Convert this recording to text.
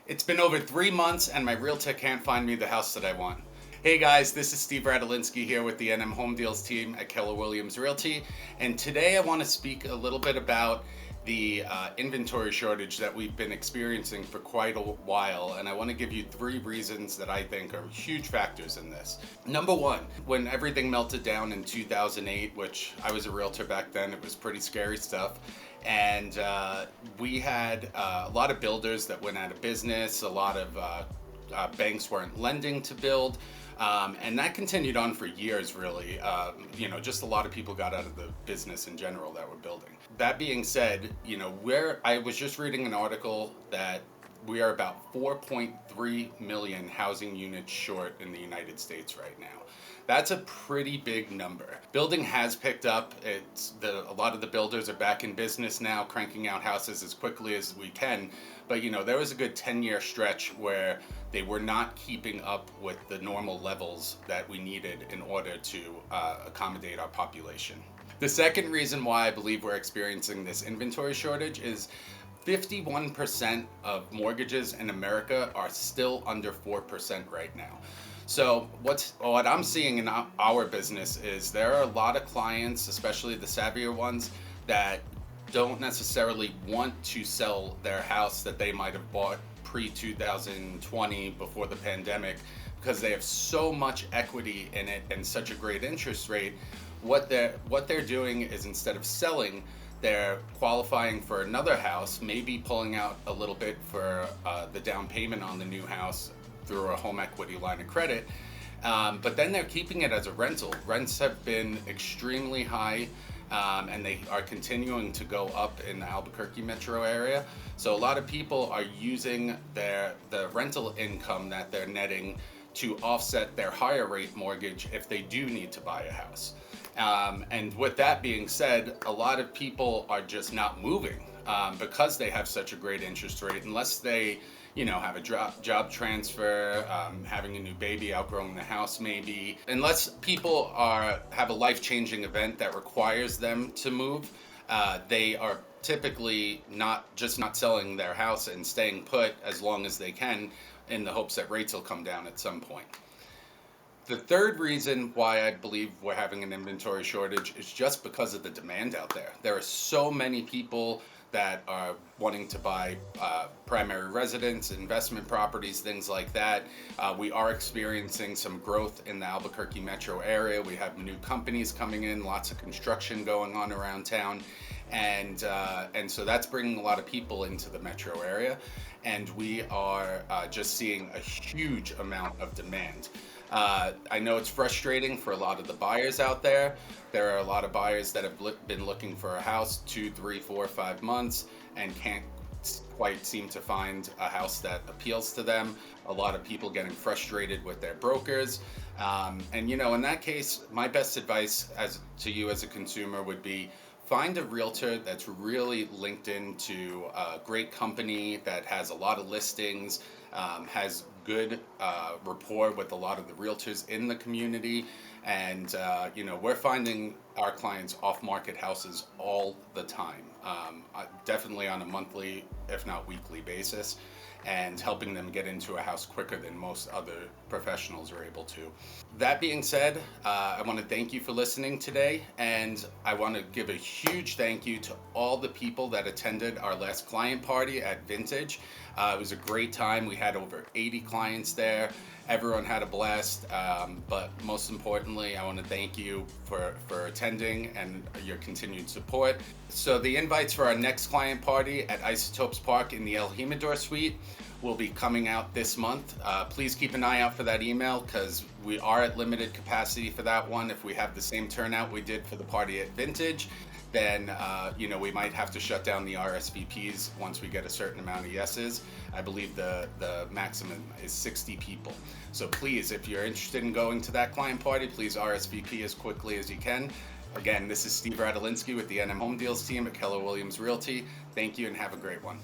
It's been over 3 months and my realtor can't find me the house that I want. Hey guys, this is Steve Radolinski here with the NM Home Deals team at Keller Williams Realty. And today I want to speak a little bit about the inventory shortage that we've been experiencing for quite a while. And I want to give you 3 reasons that I think are huge factors in this. Number one, when everything melted down in 2008, which I was a realtor back then, it was pretty scary stuff. And we had a lot of builders that went out of business, a lot of banks weren't lending to build, and that continued on for years, really. Just a lot of people got out of the business in general that were building. That being said, I was just reading an article that we are about 4.3 million housing units short in the United States right now. That's a pretty big number. Building has picked up. A lot of the builders are back in business now, cranking out houses as quickly as we can. But there was a good 10-year stretch where they were not keeping up with the normal levels that we needed in order to accommodate our population. The second reason why I believe we're experiencing this inventory shortage is 51% of mortgages in America are still under 4% right now. So what I'm seeing in our business is there are a lot of clients, especially the savvier ones, that don't necessarily want to sell their house that they might have bought pre-2020 before the pandemic because they have so much equity in it and such a great interest rate. What they're doing is, instead of selling, they're qualifying for another house, maybe pulling out a little bit for the down payment on the new house through a home equity line of credit, but then they're keeping it as a rental. Rents have been extremely high, and they are continuing to go up in the Albuquerque metro area. So a lot of people are using the rental income that they're netting to offset their higher rate mortgage if they do need to buy a house. And with that being said, a lot of people are just not moving because they have such a great interest rate, unless they have a job transfer, having a new baby, outgrowing the house maybe. Unless people have a life-changing event that requires them to move, they are typically not selling their house and staying put as long as they can in the hopes that rates will come down at some point. The third reason why I believe we're having an inventory shortage is just because of the demand out there. There are so many people that are wanting to buy primary residence, investment properties, things like that. We are experiencing some growth in the Albuquerque metro area. We have new companies coming in, lots of construction going on around town. And so that's bringing a lot of people into the metro area. And we are just seeing a huge amount of demand. I know it's frustrating for a lot of the buyers out there. There are a lot of buyers that have been looking for a house 2, 3, 4, 5 months and can't quite seem to find a house that appeals to them. A lot of people getting frustrated with their brokers. And in that case, my best advice to you as a consumer would be, find a realtor that's really linked into a great company that has a lot of listings, has good rapport with a lot of the realtors in the community. And we're finding our clients off-market houses all the time, definitely on a monthly, if not weekly basis, and helping them get into a house quicker than most other professionals are able to. That being said, I want to thank you for listening today, and I want to give a huge thank you to all the people that attended our last client party at Vintage. It was a great time. We had over 80 clients there. Everyone had a blast, but most importantly, I want to thank you for attending and your continued support. So the invites for our next client party at Isotopes Park in the El Jimador Suite will be coming out this month. Please keep an eye out for that email, because we are at limited capacity for that one. If we have the same turnout we did for the party at Vintage, then we might have to shut down the RSVPs once we get a certain amount of yeses. I believe the maximum is 60 people. So please, if you're interested in going to that client party, please RSVP as quickly as you can. Again, this is Steve Radolinski with the NM Home Deals team at Keller Williams Realty. Thank you and have a great one.